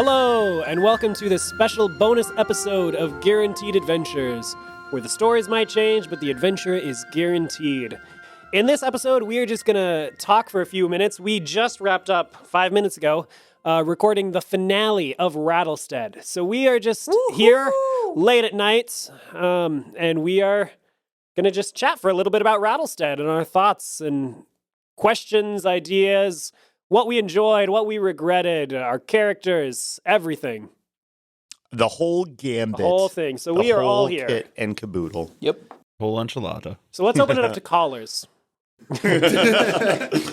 Hello, and welcome to this special bonus episode of Guaranteed Adventures, where the stories might change, but the adventure is guaranteed. In this episode, we are just going to talk for a few minutes. We just wrapped up 5 minutes ago, recording the finale of Rattlestead. So we are just here late at night, and we are going to just chat for a little bit about Rattlestead and our thoughts and questions, ideas, what we enjoyed, what we regretted, our characters, everything. The whole gambit. The whole thing. So we are all here. Kit and caboodle. Yep. Whole enchilada. So let's open it up to callers.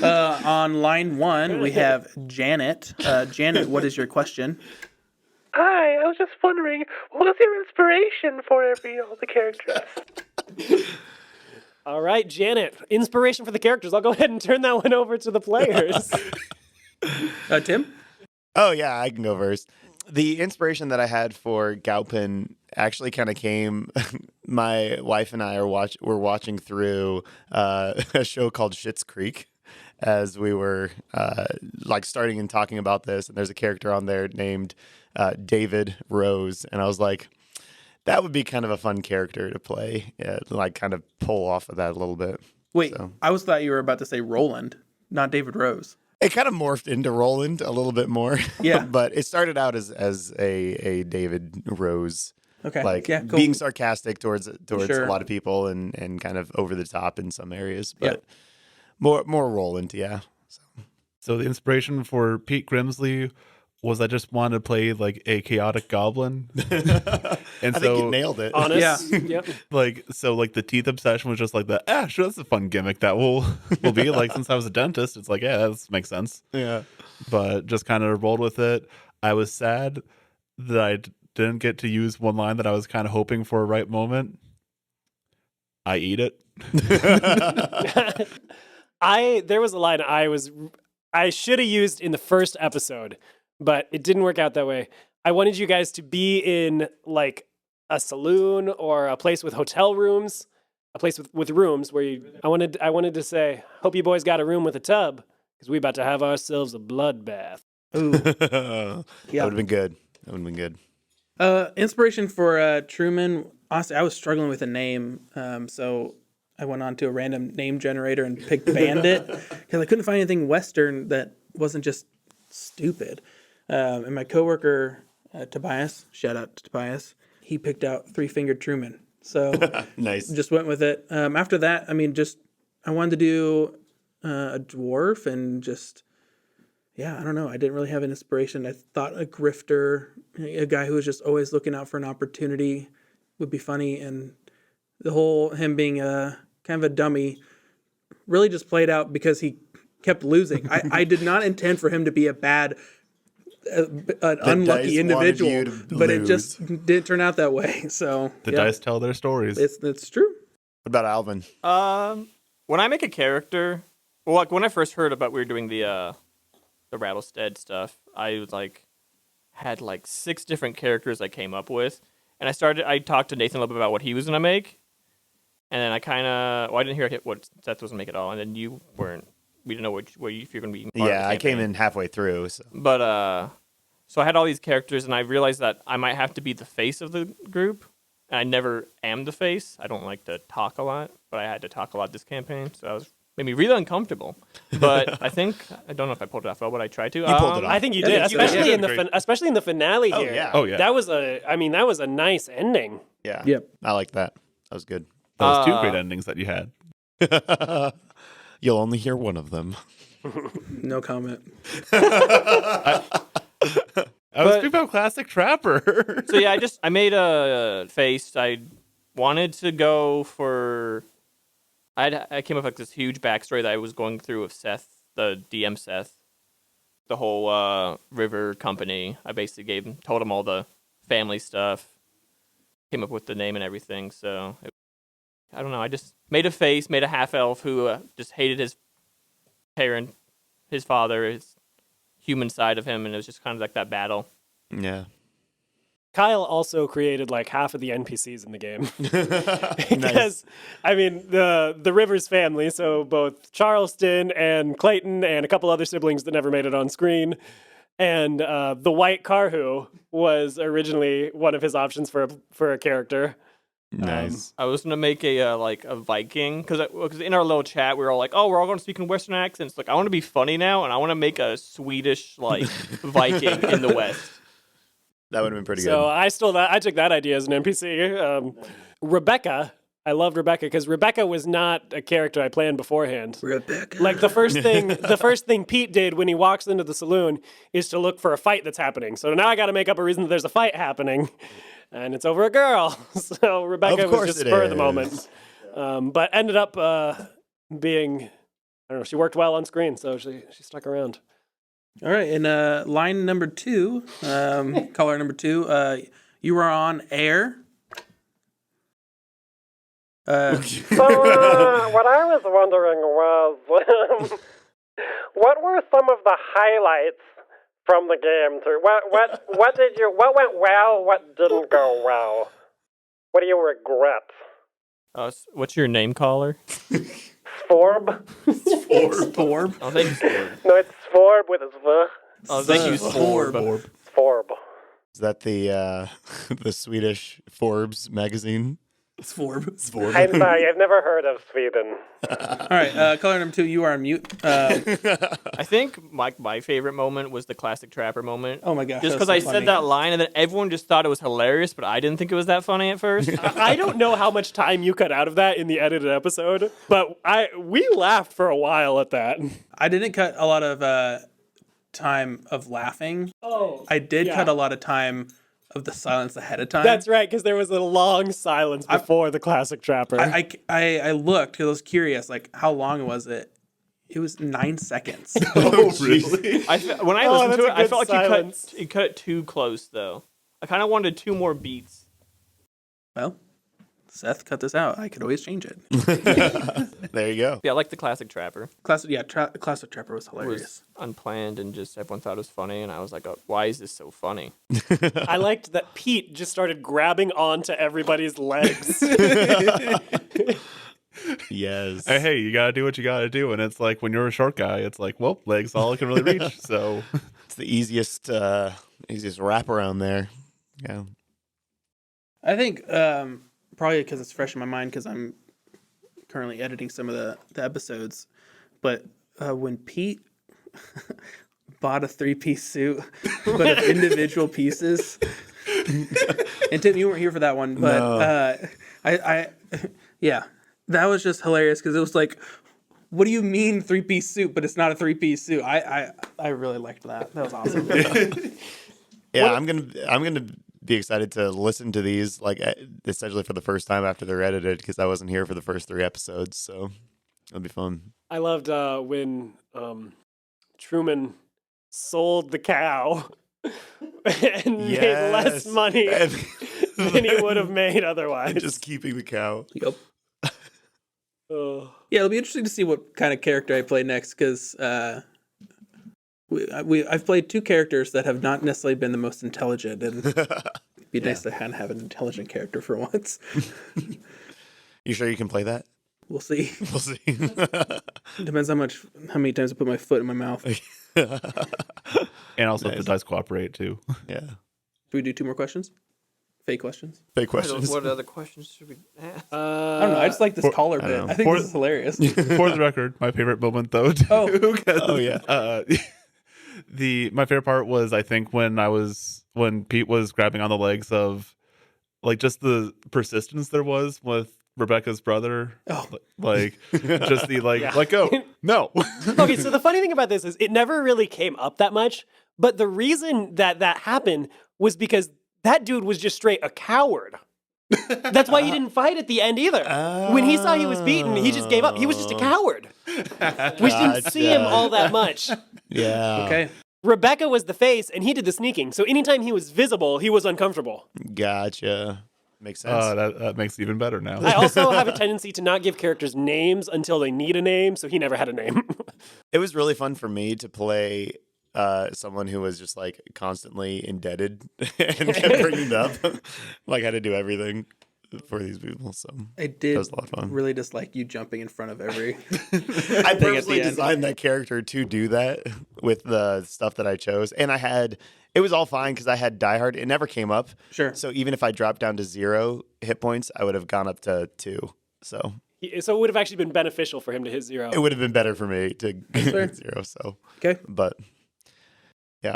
On line one, we have Janet. Janet, what is your question? Hi, I was just wondering, what was your inspiration for all the characters? All right, Janet, inspiration for the characters. I'll go ahead and turn that one over to the players. Tim? Oh, yeah, I can go first. The inspiration that I had for Gaupin actually kind of came. My wife and I were watching through a show called Schitt's Creek as we were starting and talking about this. And there's a character on there named David Rose. And I was like, that would be kind of a fun character to play, kind of pull off of that a little bit. Wait, I thought you were about to say Roland, not David Rose. It kind of morphed into Roland a little bit more. Yeah. But it started out as a David Rose. Okay. Cool. Being sarcastic towards Sure. a lot of people and kind of over the top in some areas. But more Roland, yeah. So the inspiration for Pete Grimsley was I just wanted to play like a chaotic goblin. And I think you nailed it. Honest. Yeah. Yep. The teeth obsession was just like sure, that's a fun gimmick that will be like, since I was a dentist, it's like, yeah, that makes sense. Yeah. But just kind of rolled with it. I was sad that I didn't get to use one line that I was kind of hoping for a right moment. I eat it. There was a line I should have used in the first episode, but it didn't work out that way. I wanted you guys to be in like a saloon or a place with hotel rooms, a place with rooms where I wanted to say, hope you boys got a room with a tub because we about to have ourselves a bloodbath. Ooh. That Yeah. would have been good. Inspiration for Truman. Honestly, I was struggling with a name, so I went on to a random name generator and picked Bandit because I couldn't find anything Western that wasn't just stupid. And my coworker Tobias, shout out to Tobias, he picked out Three-Fingered Truman. So Nice. just went with it. After that, I wanted to do a dwarf and I don't know. I didn't really have an inspiration. I thought a grifter, a guy who was just always looking out for an opportunity would be funny. And the whole him being kind of a dummy really just played out because he kept losing. I did not intend for him to be a bad, an unlucky individual, but it just didn't turn out that way. So The dice tell their stories. It's true. What about Alvin? When I make a character, when I first heard about we were doing the Rattlestead stuff, I had 6 different characters I came up with, and I talked to Nathan a little bit about what he was gonna make, and then I didn't hear what Seth was gonna make at all, and then you weren't. We didn't know if you're gonna be. Yeah, I came in halfway through. So. But so I had all these characters, and I realized that I might have to be the face of the group, and I never am the face. I don't like to talk a lot, but I had to talk a lot this campaign, so I was. Made me really uncomfortable, but I don't know if I pulled it off well, but I tried to. You pulled it off. I think you did, especially in the finale here. Yeah. Oh yeah. That was a nice ending. Yeah. Yep. I like that. That was good. That was 2 great endings that you had. You'll only hear one of them. No comment. I was speaking about classic Trapper. So yeah, I made a face. I wanted to go for. I came up with this huge backstory that I was going through with Seth, the DM Seth, the whole river company. I basically told him all the family stuff, came up with the name and everything. So I don't know. I just made a face, made a half elf who just hated his parent, his father, his human side of him, and it was just kind of like that battle. Yeah. Kyle also created half of the NPCs in the game. Nice. Because, the Rivers family, so both Charleston and Clayton and a couple other siblings that never made it on screen, And the white Karhu was originally one of his options for a character. Nice. I was gonna make a Viking because in our little chat we were all like, oh, we're all going to speak in Western accents. Like, I want to be funny now, and I want to make a Swedish Viking in the West. That would have been pretty So good. I took that idea as an NPC. Rebecca, I loved Rebecca because Rebecca was not a character I planned beforehand. Rebecca. Like the first thing Pete did when he walks into the saloon is to look for a fight that's happening. So now I got to make up a reason that there's a fight happening, and it's over a girl. So Rebecca Of was course just it spur of the is. moment, but ended up being, I don't know. She worked well on screen, so she stuck around. All right, and line number 2, caller number 2, you are on air. So, what I was wondering was, what were some of the highlights from the game? What went well? What didn't go well? What do you regret? What's your name, caller? Sforb? Forb. Oh, thank you, Sforb. No, it's Sforb with a V. Oh, thank you, Sforb. Sforb. Sforb. Is that the the Swedish Forbes magazine? Forb. I'm sorry, I've never heard of Sweden. All right, caller number 2, you are on mute. I think my favorite moment was the classic Trapper moment. Oh my gosh. Just that was because so I funny. said that line and then everyone just thought it was hilarious, but I didn't think it was that funny at first. I don't know how much time you cut out of that in the edited episode, but we laughed for a while at that. I didn't cut a lot of time of laughing. Oh, I did yeah. cut a lot of time of the silence ahead of time. That's right, because there was a long silence before the classic Trapper. I looked because I was curious, like, how long was it? It was 9 seconds. Oh, really? When I listened to that's it, a I good felt like silence. you cut it too close, though. I kind of wanted 2 more beats. Well, Seth, cut this out. I could always change it. There you go. Yeah, I like the classic Trapper. Classic Trapper was It hilarious. was unplanned and just everyone thought it was funny, and I was like, oh, why is this so funny? I liked that Pete just started grabbing onto everybody's legs. Yes. Hey, you gotta do what you gotta do, and it's like when you're a short guy, it's like, well, legs all I can really reach. So It's the easiest wrap around there. Yeah. I think probably because it's fresh in my mind because I'm currently editing some of the episodes. But when Pete bought a 3-piece suit, but of individual pieces, and Tim, you weren't here for that one, but I yeah, that was just hilarious because it was like, what do you mean 3-piece suit, but it's not a 3-piece suit? I really liked that. That was awesome. Yeah, I'm gonna be excited to listen to these essentially for the first time after they're edited because I wasn't here for the first 3 episodes, so it'll be fun. I loved when Truman sold the cow and made less money than he would have made otherwise. Just keeping the cow. Yep. Oh. Yeah, it'll be interesting to see what kind of character I play next because I've played 2 characters that have not necessarily been the most intelligent, and it'd be nice to have an intelligent character for once. You sure you can play that? We'll see. We'll see. Depends how many times I put my foot in my mouth. and also if Nice. the dice cooperate too. Yeah. Do we do 2 more questions? Fake questions? Fake questions. What other questions should we ask? I don't know. I just like this caller bit. know. I think For- this is hilarious. For the record, my favorite moment though. Too, Oh. 'cause, Oh, yeah. My favorite part was I think when Pete was grabbing on the legs of like just the persistence there was with Rebecca's brother. Oh. Like just the Yeah. let go. No. Okay, so the funny thing about this is it never really came up that much, but the reason that happened was because that dude was just straight a coward. That's why he didn't fight at the end either. When he saw he was beaten, he just gave up. He was just a coward. We didn't see him all that much. Yeah. Okay. Rebecca was the face, and he did the sneaking. So anytime he was visible, he was uncomfortable. Gotcha. Makes sense. That makes it even better now. I also have a tendency to not give characters names until they need a name, so he never had a name. It was really fun for me to play someone who was just like constantly indebted and kept bringing it up, like had to do everything. for these people. So I that did was a lot of fun. really dislike you jumping in front of every. I the purposely end. designed that character to do that with the stuff that I chose, and it was all fine because I had Die Hard. It never came up. Sure. So even if I dropped down to 0 hit points, I would have gone up to 2. So So it would have actually been beneficial for him to hit 0. it would have been better for me to fair. get 0. So Okay. but yeah,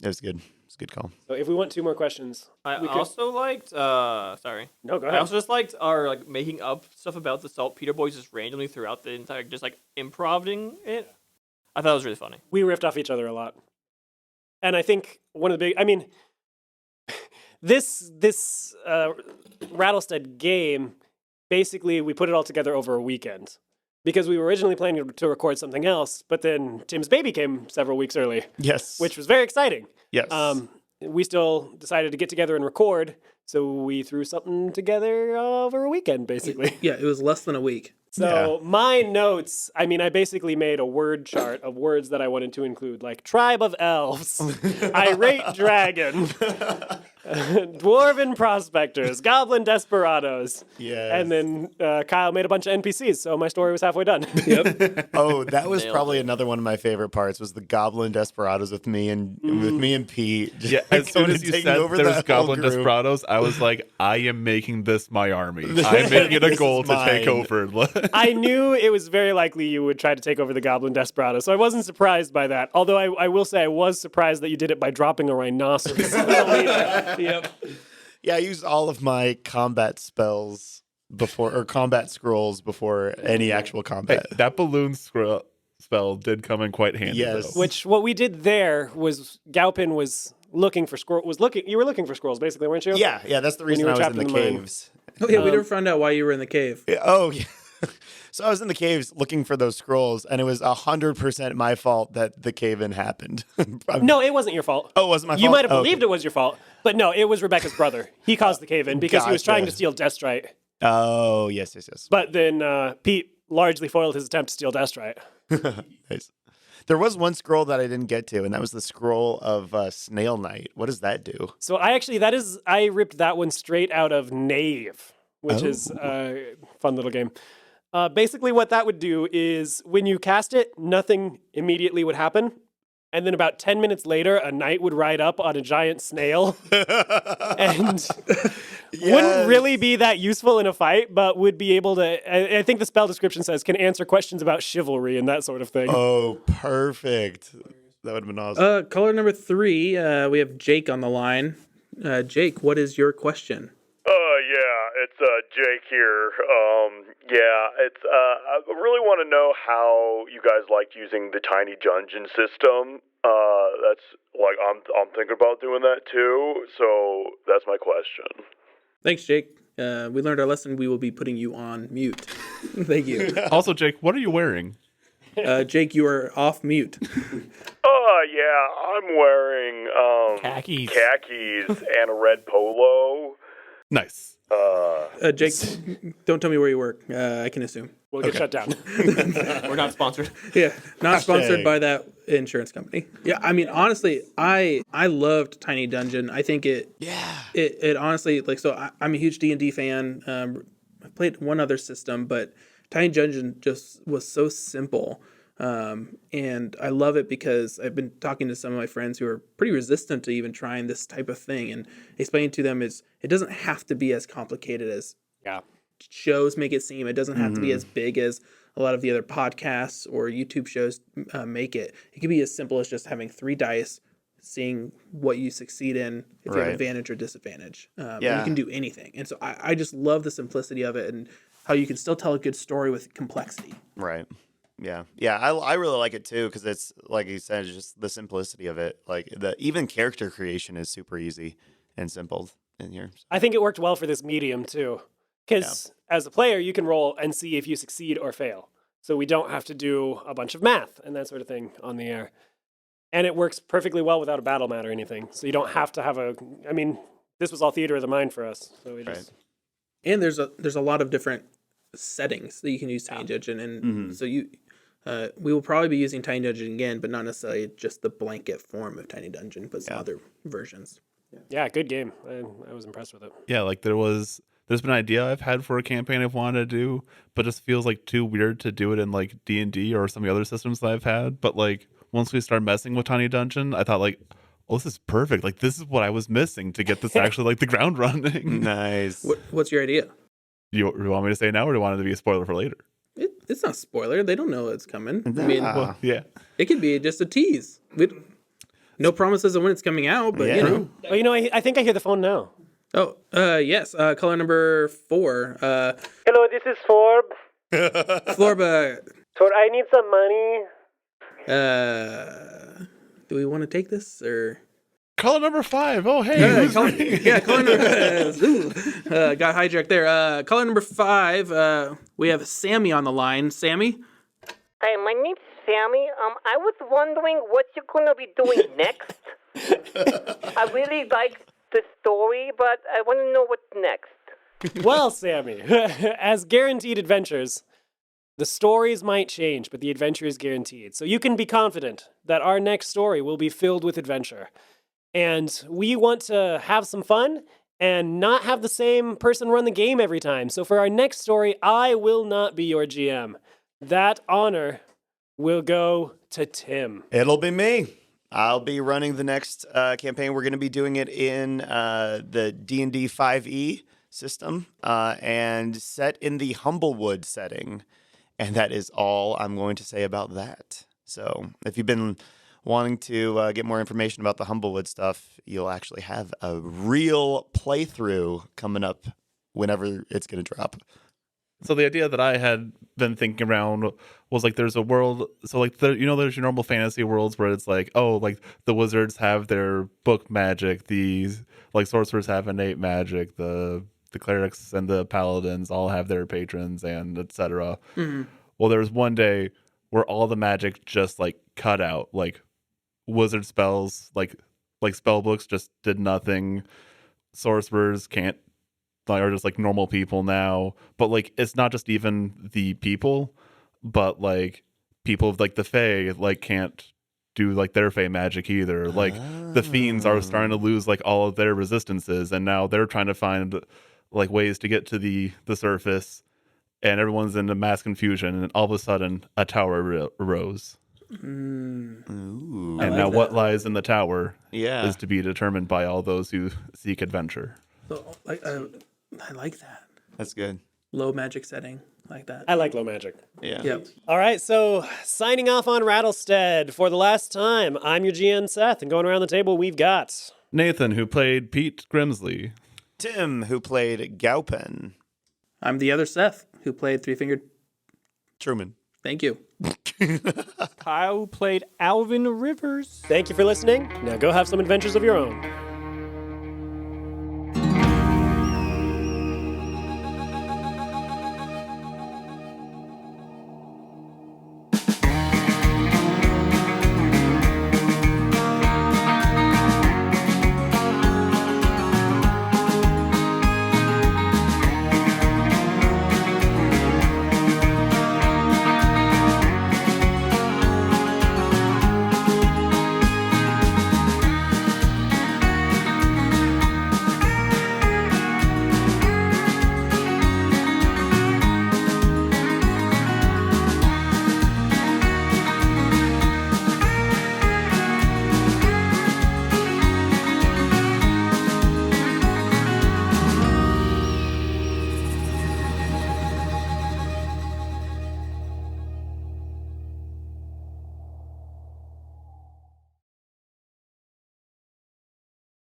it was good. It's a good call. So if we want 2 more questions, I we could- also liked. Sorry. No, go I ahead. also just liked our like making up stuff about the Saltpeter Boys just randomly throughout the entire, just like improvising it. I thought it was really funny. We riffed off each other a lot. And I think one of the big, I mean, this Rattlestead game, basically we put it all together over a weekend because we were originally planning to record something else, but then Tim's baby came several weeks early, Yes. which was very exciting. yes. We still decided to get together and record, so we threw something together over a weekend, basically. Yeah, it was less than a week. So my notes, I mean, I basically made a word chart of words that I wanted to include, like tribe of elves, irate dragon, dwarven prospectors, goblin desperados. Yes. And then Kyle made a bunch of NPCs, so my story was halfway done. Yep. Oh, that was Nailed probably it. another one of my favorite parts was the Goblin Desperados with me and Pete. Yeah, as soon as you taking said over there's that whole Goblin group. Desperados, I was like, I am making this my army. I'm making it a This goal is to take mine. over. I knew it was very likely you would try to take over the goblin desperado, so I wasn't surprised by that. Although I will say I was surprised that you did it by dropping a rhinoceros. Yep. Yeah, I used all of my combat spells or combat scrolls before any actual Hey, combat. that balloon spell did come in quite handy. Yes. though. Which what we did there was Gaupin was looking for you were looking for scrolls basically, weren't you? Yeah, that's the reason were I was trapped in the in the mine. caves. Oh yeah, we never found out why you were in the cave. Yeah, oh, yeah. So I was in the caves looking for those scrolls, and it was 100% my fault that the cave-in happened. No, it wasn't your fault. Oh, it wasn't my fault? You might have Oh, believed okay. it was your fault, but no, it was Rebecca's brother. He caused the cave in because he was trying to Gotcha. steal Destrite. Oh, yes. But then Pete largely foiled his attempt to steal Destrite. Nice. There was one scroll that I didn't get to, and that was the scroll of Snail Knight. What does that do? So I ripped that one straight out of Knave, which is a fun little game. Basically, what that would do is when you cast it, nothing immediately would happen. And then about 10 minutes later, a knight would ride up on a giant snail and wouldn't really be that useful in a fight, but would be able to, I think the spell description says, can answer questions about chivalry and that sort of thing. Oh, perfect. That would have been awesome. Color number 3, we have Jake on the line. Jake, what is your question? Yeah, it's Jake here. I really want to know how you guys like using the tiny dungeon system. That's like I'm thinking about doing that too. So that's my question. Thanks, Jake. We learned our lesson. We will be putting you on mute. Thank you. Also, Jake, what are you wearing? Jake, you are off mute. Yeah, I'm wearing Khakis. and a red polo. Nice. Jake, don't tell me where you work. I can assume. We'll get shut down. We're not sponsored. Yeah, not sponsored Hashtag. by that insurance company. Yeah, I mean, honestly, I loved Tiny Dungeon. I think it honestly, like, so I'm a huge D&D fan. I played one other system, but Tiny Dungeon just was so simple. And I love it because I've been talking to some of my friends who are pretty resistant to even trying this type of thing, and explaining to them is it doesn't have to be as complicated as Yeah. shows make it seem. It doesn't have to be as big as a lot of the other podcasts or YouTube shows make it. It can be as simple as just having 3 dice, seeing what you succeed in, if you have Right. advantage or disadvantage. And Yeah. you can do anything. And so I just love the simplicity of it and how you can still tell a good story with complexity. Right. Yeah. I really like it too because it's like you said, just the simplicity of it. Like even character creation is super easy and simple in here. I think it worked well for this medium too, because as a player, you can roll and see if you succeed or fail. So we don't have to do a bunch of math and that sort of thing on the air. And it works perfectly well without a battle mat or anything. So you don't have to have this was all theater of the mind for us. So we just, And there's a lot of different settings that you can use Tiny Dungeon. And so we will probably be using Tiny Dungeon again, but not necessarily just the blanket form of Tiny Dungeon, but some other versions. yeah, good game. I was impressed with it. Yeah, like there was there's been an idea I've had for a campaign I've wanted to do, but it just feels like too weird to do it in like D&D or some of the other systems that I've had. But like once we start messing with Tiny Dungeon, I thought like, oh, this is perfect. Like this is what I was missing to get this actually like the ground running. Nice. What's your idea? You want me to say now, or do you want it to be a spoiler for later? It's not a spoiler. They don't know it's coming. I mean, Well, yeah. it could be just a tease. No promises of when it's coming out, but Yeah. you know. Oh, I think I hear the phone now. Oh, yes. Caller number 4. Hello, this is Forb. Florba, So I need some money. do we want to take this or? Caller number 5. Oh, hey. Caller number. Got hijacked there. Caller number 5. We have Sammy on the line. Sammy. Hi, my name's Sammy. I was wondering what you're gonna be doing next. I really like the story, but I want to know what's next. Well, Sammy, as guaranteed adventures, the stories might change, but the adventure is guaranteed. So you can be confident that our next story will be filled with adventure. And we want to have some fun and not have the same person run the game every time. So for our next story, I will not be your GM. That honor will go to Tim. It'll be me. I'll be running the next campaign. We're going to be doing it in the D&D 5e system and set in the Humblewood setting. And that is all I'm going to say about that. So if you've been wanting to get more information about the Humblewood stuff, you'll actually have a real playthrough coming up whenever it's going to drop. So the idea that I had been thinking around was like there's a world, so like there's your normal fantasy worlds where it's like, oh, like the wizards have their book magic, these like sorcerers have innate magic, the clerics and the paladins all have their patrons and etc. Mm-hmm. Well, there was one day where all the magic just like cut out, like wizard spells, like spell books just did nothing. Sorcerers can't, are just like normal people now. But like it's not just even the people, but like people of like the Fae like can't do like their Fae magic either. Like the fiends are starting to lose like all of their resistances, and now they're trying to find like ways to get to the surface, and everyone's in a mass confusion, and all of a sudden a tower arose. Ooh. And like now that. what lies in the tower Yeah. is to be determined by all those who seek adventure. So, I like that. That's good. Low magic setting. Like that. I like low magic. Yeah. Yep. All right, so signing off on Rattlestead for the last time. I'm your GM, Seth, and going around the table, we've got Nathan, who played Pete Grimsley. Tim, who played Gaupen. I'm the other Seth, who played Three-Fingered. Truman. Thank you. Kyle played Alvin Rivers. Thank you for listening. Now go have some adventures of your own.